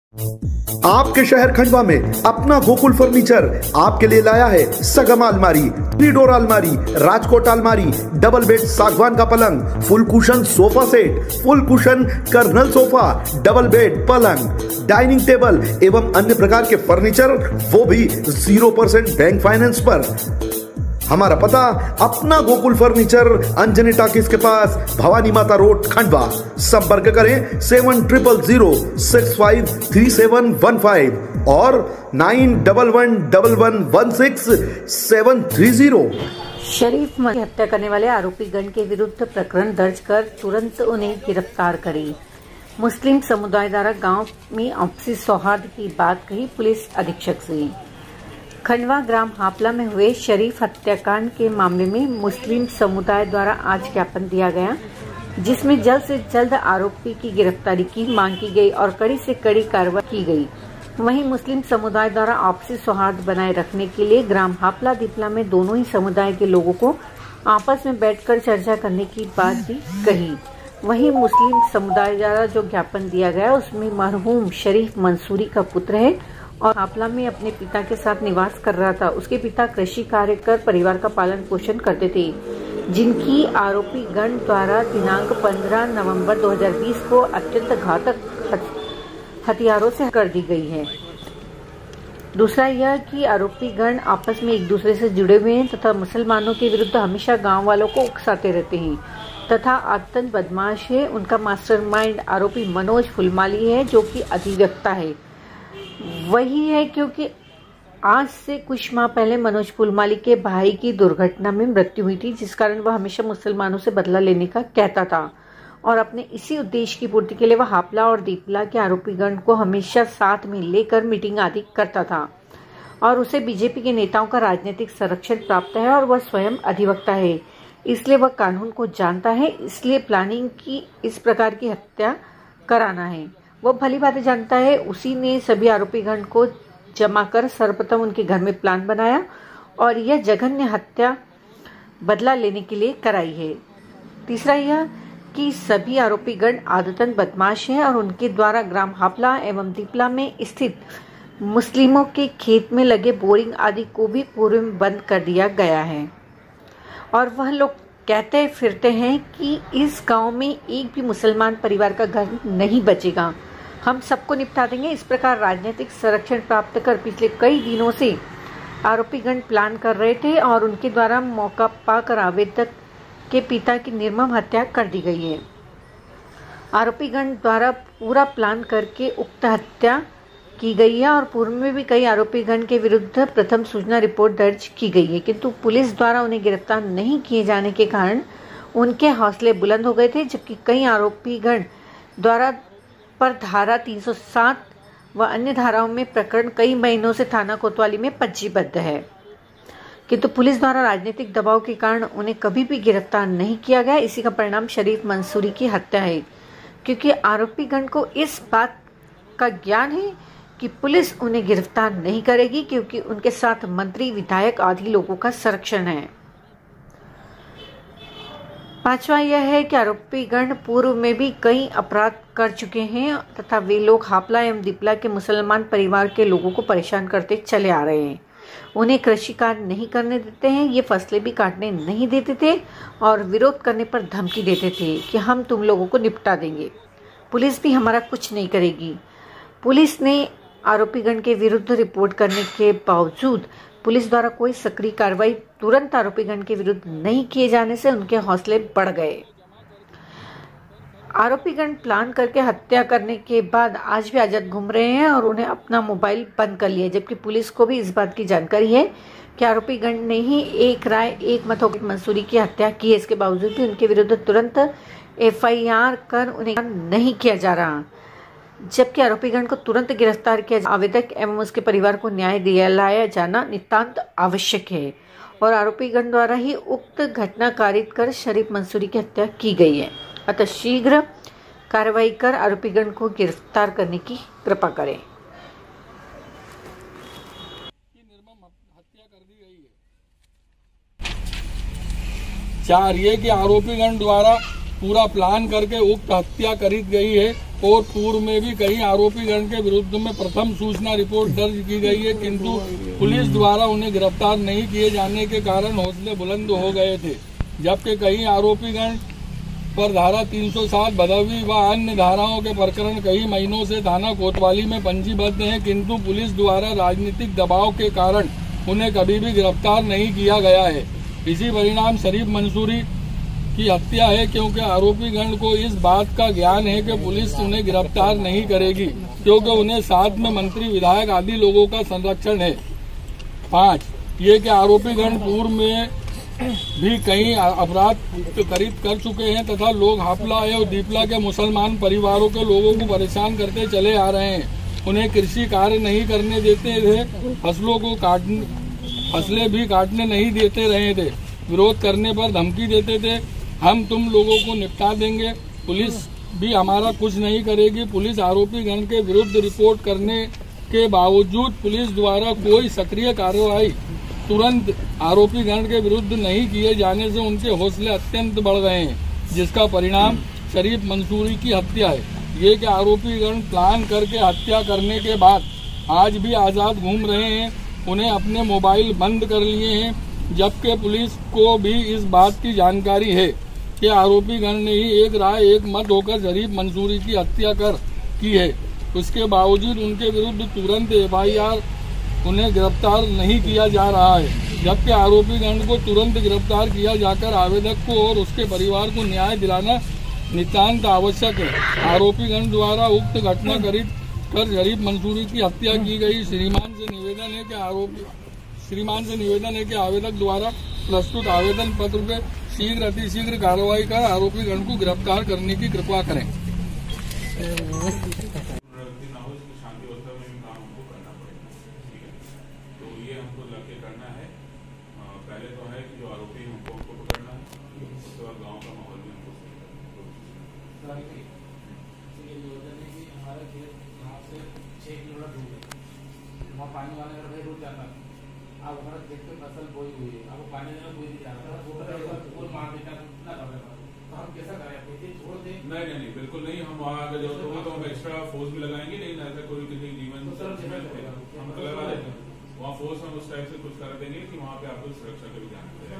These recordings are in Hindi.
आपके शहर खंडवा में अपना गोकुल फर्नीचर आपके लिए लाया है सगम अलमारी, 3 डोर अलमारी, राजकोट अलमारी, डबल बेड सागवान का पलंग, full cushion sofa set, full cushion corner sofa, double bed पलंग, डाइनिंग टेबल एवं अन्य प्रकार के फर्नीचर, वो भी 0% बैंक फाइनेंस पर। हमारा पता अपना गोकुल फर्नीचर, अंजनी टॉकीज के पास, भवानी माता रोड, खंडवा। संपर्क करें 7100653715 और 9111163730। शरीफ की हत्या करने वाले आरोपी गण के विरुद्ध प्रकरण दर्ज कर तुरंत उन्हें गिरफ्तार करें। मुस्लिम समुदाय द्वारा गांव में आपसी सौहार्द की बात कही पुलिस अधीक्षक से। खंडवा ग्राम हापला में हुए शरीफ हत्याकांड के मामले में मुस्लिम समुदाय द्वारा आज ज्ञापन दिया गया, जिसमें जल्द से जल्द आरोपी की गिरफ्तारी की मांग की गई और कड़ी से कड़ी कार्रवाई की गई। वहीं मुस्लिम समुदाय द्वारा आपसी सौहार्द बनाए रखने के लिए ग्राम हापला दीपला में दोनों ही समुदाय के लोगों को आपस में बैठकर चर्चा करने की बात भी कही। वहीं मुस्लिम समुदाय द्वारा जो ज्ञापन दिया गया उसमें मरहूम शरीफ मंसूरी का पुत्र है और हापला में अपने पिता के साथ निवास कर रहा था। उसके पिता कृषि कार्य कर परिवार का पालन पोषण करते थे, जिनकी आरोपी गण द्वारा दिनांक 15 नवंबर 2020 को अत्यंत घातक हथियारों से कर दी गई है। दूसरा यह कि आरोपी गण आपस में एक दूसरे से जुड़े हुए हैं तथा मुसलमानों के विरुद्ध हमेशा गांव वालों को उकसाते रहते हैं तथा आतंक बदमाश है। उनका मास्टरमाइंड आरोपी मनोज फुलमाली है, जो कि अधिवक्ता है। वही है क्योंकि आज से कुछ माह पहले मनोज फुलमाली के भाई की दुर्घटना में मृत्यु हुई थी, जिस कारण वह हमेशा मुसलमानों से बदला लेने का कहता था और अपने इसी उद्देश्य की पूर्ति के लिए वह हापला और दीपला के आरोपीगण को हमेशा साथ में लेकर मीटिंग आदि करता था और उसे बीजेपी के नेताओं का राजनीतिक संरक्षण प्राप्त है और वह स्वयं अधिवक्ता है, इसलिए वह कानून को जानता है। इसलिए प्लानिंग की इस प्रकार की हत्या कराना है वो भली बातें जानता है। उसी ने सभी आरोपीगण को जमा कर सर्वप्रथम उनके घर में प्लान बनाया और यह जघन्य हत्या बदला लेने के लिए कराई है। तीसरा यह कि सभी आरोपीगण आदतन बदमाश हैं और उनके द्वारा ग्राम हापला एवं दीपला में स्थित मुस्लिमों के खेत में लगे बोरिंग आदि को भी पूर्व में बंद कर दिया गया है और वह लोग कहते फिरते हैं कि इस गांव में एक भी मुसलमान परिवार का घर नहीं बचेगा, हम सबको निपटा देंगे। इस प्रकार राजनीतिक संरक्षण प्राप्त कर पिछले कई दिनों से आरोपीगण प्लान कर रहे थे और उनके द्वारा मौका पाकर आवेदक के पिता की निर्मम हत्या कर दी गई है। आरोपीगण द्वारा पूरा प्लान करके उक्त हत्या की गई है और पूर्व में भी कई आरोपीगण के विरुद्ध प्रथम सूचना रिपोर्ट दर्ज की गई है, किंतु पुलिस द्वारा उन्हें गिरफ्तार नहीं किए जाने के कारण उनके हौसले बुलंद हो गए थे, जबकि कई आरोपीगण द्वारा पर धारा 307 व अन्य धाराओं में प्रकरण कई महीनों से थाना कोतवाली में पंजीबद्ध है, किंतु पुलिस द्वारा राजनीतिक दबाव के कारण उन्हें कभी भी गिरफ्तार नहीं किया गया। इसी का परिणाम शरीफ मंसूरी की हत्या है, क्योंकि आरोपीगण को इस बात का ज्ञान है कि पुलिस उन्हें गिरफ्तार नहीं करेगी, क्योंकि उनके साथ मंत्री, विधायक आदि लोगों का संरक्षण है। पांचवा यह है कि आरोपीगण पूर्व में भी कई अपराध कर चुके हैं तथा वे लोग हापला एवं दीपला के मुसलमान परिवार के लोगों को परेशान करते चले आ रहे हैं। उन्हें कृषि कार्य नहीं करने देते हैं, ये फसलें भी काटने नहीं देते थे और विरोध करने पर धमकी देते थे कि हम तुम लोगों को निपटा देंगे, पुलिस भी हमारा कुछ नहीं करेगी। पुलिस ने आरोपीगण के विरुद्ध रिपोर्ट करने के बावजूद पुलिस द्वारा कोई सक्रिय कार्रवाई तुरंत आरोपीगण के विरुद्ध नहीं किए जाने से उनके हौसले बढ़ गए। आरोपीगण प्लान करके हत्या करने के बाद आज भी आजाद घूम रहे हैं और उन्हें अपना मोबाइल बंद कर लिया, जबकि पुलिस को भी इस बात की जानकारी है कि आरोपीगण ने ही एक राय एक मत होकर मंसूरी की हत्या की है। इसके बावजूद भी उनके विरुद्ध तुरंत FIR कर उन्हें नहीं किया जा रहा, जबकि आरोपीगण को तुरंत गिरफ्तार किया। आवेदक एवं उसके परिवार को न्याय दिलाया जाना नितांत आवश्यक है और आरोपीगण द्वारा ही उक्त घटना कारित कर शरीफ मंसूरी की हत्या की गई है। अतः शीघ्र कार्रवाई कर आरोपीगण को गिरफ्तार करने की कृपा करें। निर्मम हत्या कर दी गई है। चार ये कि आरोपीगण द्वारा पूरा प्लान करके उक्त हत्या करी गई है और पूर्व में भी कई आरोपीगण के विरुद्ध में प्रथम सूचना रिपोर्ट दर्ज की गई है, किंतु पुलिस द्वारा उन्हें गिरफ्तार नहीं किए जाने के कारण हौसले बुलंद हो गए थे। जबकि कई आरोपीगण पर धारा 307 बदवी व अन्य धाराओं के प्रकरण कई महीनों से थाना कोतवाली में पंजीबद्ध हैं, किंतु पुलिस द्वारा राजनीतिक दबाव के कारण उन्हें कभी भी गिरफ्तार नहीं किया गया है। इसी परिणाम शरीफ मंसूरी की हत्या है, क्योंकि आरोपीगण को इस बात का ज्ञान है कि पुलिस उन्हें गिरफ्तार नहीं करेगी, क्योंकि उन्हें साथ में मंत्री विधायक आदि लोगों का संरक्षण है। 5 ये कि आरोपीगण पूर्व में भी कई अपराध करीब कर चुके हैं तथा लोग हापला और दीपला के मुसलमान परिवारों के लोगों को परेशान करते चले आ रहे हैं। उन्हें कृषि कार्य नहीं करने देते थे, फसलें भी काटने नहीं देते रहे थे, विरोध करने पर धमकी देते थे, हम तुम लोगों को निपटा देंगे, पुलिस भी हमारा कुछ नहीं करेगी। पुलिस आरोपीगण के विरुद्ध रिपोर्ट करने के बावजूद पुलिस द्वारा कोई सक्रिय कार्रवाई तुरंत आरोपीगण के विरुद्ध नहीं किए जाने से उनके हौसले अत्यंत बढ़ गए हैं, जिसका परिणाम शरीफ मंसूरी की हत्या है। ये कि आरोपीगण प्लान करके हत्या करने के बाद आज भी आजाद घूम रहे हैं, उन्हें अपने मोबाइल बंद कर लिए हैं, जबकि पुलिस को भी इस बात की जानकारी है कि आरोपीगण ने ही एक राय एक मत होकर शरीफ मंसूरी की हत्या की है। उसके बावजूद उनके विरुद्ध तुरंत FIR उन्हें गिरफ्तार नहीं किया जा रहा है, जबकि आरोपीगण को तुरंत गिरफ्तार किया जाकर आवेदक को और उसके परिवार को न्याय दिलाना नितांत आवश्यक है। आरोपीगण द्वारा उक्त घटना कर शरीफ मंसूरी की हत्या की गई। श्रीमान से निवेदन है कि आवेदक द्वारा प्रस्तुत आवेदन पत्र पे शीघ्र अतिशीघ्र कार्रवाई कर आरोपीगण को गिरफ्तार करने की कृपा करें। पहले तो है कि जो आरोपी हैं उनको पकड़ना है, उसके बाद गाँव का माहौल भी हमको वहाँ पानी वाले अगर भाई रुक जाता, अब हमारा खेत में फसल बोई हुई है, अब पानी देना कोई नहीं जाता, वो मार देता ना करने पर, तो हम कैसा करें? खेती छोड़ दें? नहीं, बिल्कुल नहीं। हम वहाँ अगर जरूरत होगा तो हम एक्स्ट्रा फोर्स भी लगाएंगे, नहीं ऐसा कोई किसी जीवन हम लगा देंगे, वहाँ फोर्स हम उस टाइप से कुछ कर देंगे कि वहाँ पे आपको सुरक्षा का भी ध्यान रखेगा।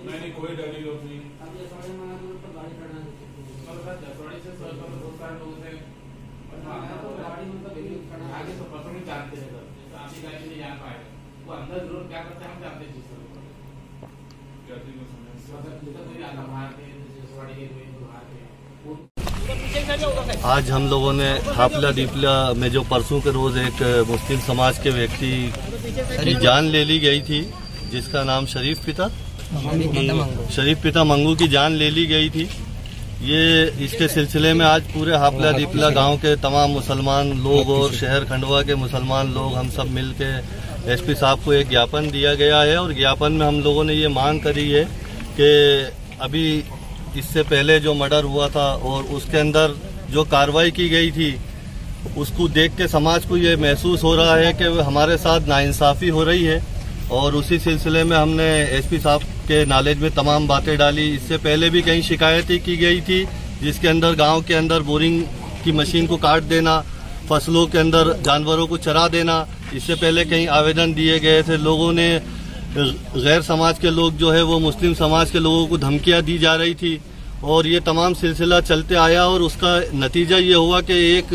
नहीं, कोई डर की जरूरत नहीं। आगे तो पसंद नहीं जानते हैं, आपकी गाड़ी नहीं जान पाएगा, वो अंदर जरूर क्या करते हैं हम जानते हैं। आज हम लोगों ने हापला दीपला में जो परसों के रोज एक मुस्लिम समाज के व्यक्ति की जान ले ली गई थी, जिसका नाम शरीफ पिता मंगू की जान ले ली गई थी। ये इसके सिलसिले में आज पूरे हापला दीपला गांव के तमाम मुसलमान लोग और शहर खंडवा के मुसलमान लोग हम सब मिलके SP साहब को एक ज्ञापन दिया गया है, और ज्ञापन में हम लोगों ने ये मांग करी है कि अभी इससे पहले जो मर्डर हुआ था और उसके अंदर जो कार्रवाई की गई थी, उसको देख के समाज को ये महसूस हो रहा है कि हमारे साथ नाइंसाफ़ी हो रही है, और उसी सिलसिले में हमने SP साहब के नॉलेज में तमाम बातें डाली। इससे पहले भी कई शिकायतें की गई थी, जिसके अंदर गांव के अंदर बोरिंग की मशीन को काट देना, फसलों के अंदर जानवरों को चरा देना, इससे पहले कई आवेदन दिए गए थे। लोगों ने गैर समाज के लोग जो है वो मुस्लिम समाज के लोगों को धमकियां दी जा रही थी, और ये तमाम सिलसिला चलते आया, और उसका नतीजा ये हुआ कि एक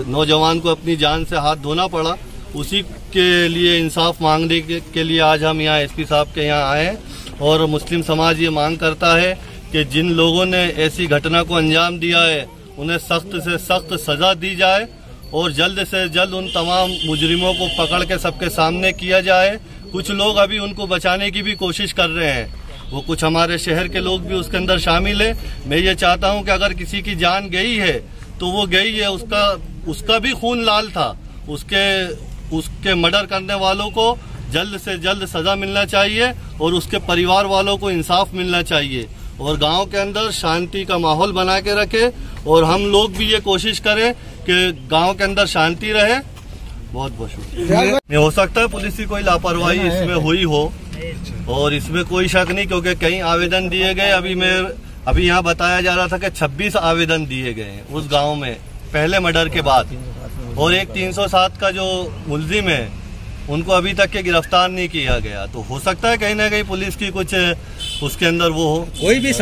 नौजवान को अपनी जान से हाथ धोना पड़ा। उसी के लिए इंसाफ मांगने के लिए आज हम यहाँ SP साहब के यहाँ आए, और मुस्लिम समाज ये मांग करता है कि जिन लोगों ने ऐसी घटना को अंजाम दिया है उन्हें सख्त से सख्त सजा दी जाए, और जल्द से जल्द उन तमाम मुजरिमों को पकड़ के सबके सामने किया जाए। कुछ लोग अभी उनको बचाने की भी कोशिश कर रहे हैं, वो कुछ हमारे शहर के लोग भी उसके अंदर शामिल है। मैं ये चाहता हूँ कि अगर किसी की जान गई है तो वो गई है, उसका भी खून लाल था, उसके मर्डर करने वालों को जल्द से जल्द सजा मिलना चाहिए, और उसके परिवार वालों को इंसाफ मिलना चाहिए, और गांव के अंदर शांति का माहौल बना के रखे, और हम लोग भी ये कोशिश करें कि गांव के अंदर शांति रहे। बहुत बहुत शुक्रिया। नहीं हो सकता है पुलिस की कोई लापरवाही इसमें हुई हो, और इसमें कोई शक नहीं, क्योंकि कई आवेदन दिए गए। अभी यहाँ बताया जा रहा था कि 26 आवेदन दिए गए हैं उस गांव में पहले मर्डर के बाद, और एक 307 का जो मुलजिम है उनको अभी तक के गिरफ्तार नहीं किया गया। तो हो सकता है कहीं ना कहीं पुलिस की कुछ उसके अंदर वो हो। कोई भी